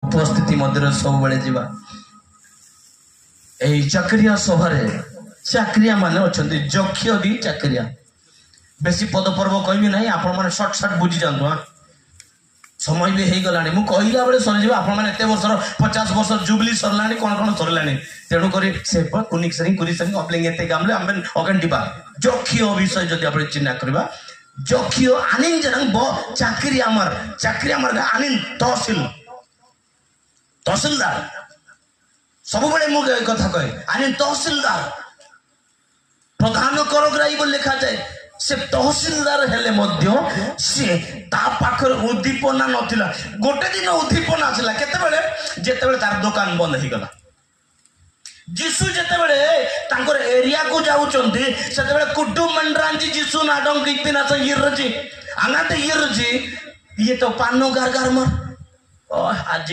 उपस्थिति मध्य सब बेले जीवा ए चाकरिया सभारे चाकरिया माने अच्छे जक्ष भी चाकरिया बेसी पद पर्व कहबी ना आपण मैंने सर्ट सर्ट बुझी जातु। हाँ समय भी हो गला मुझे कहला बेले सरीज आप एत वर्षर 50 वर्ष जुबली सरला कौन कौन सरला तेणुक अगेंटिबा जक्ष विषय जदि आप चिन्ह करवा जक्ष आनिन जन चाकरी आमर आनिन तहसिल तहसिलदार सब बड़े मुझे कथा कहे आनिन तहसिलदार प्रधान करग्राही बोली लिखा जाए से तहसिलदार हेले मध्य से ता पाखर उद्दीपना नथिला गोटे दिन उद्दीपना आसला केतेबेले जेतेबेले तार दुकान बंद हो गला जीसु जेतेबेले तांकर एरिया को जाउचंती सेतेबेले कुटुम मंडरांजी जीसु नाडंग कितना से यिरजी आनाते यिरजी ये तो पानो गार गार मर आज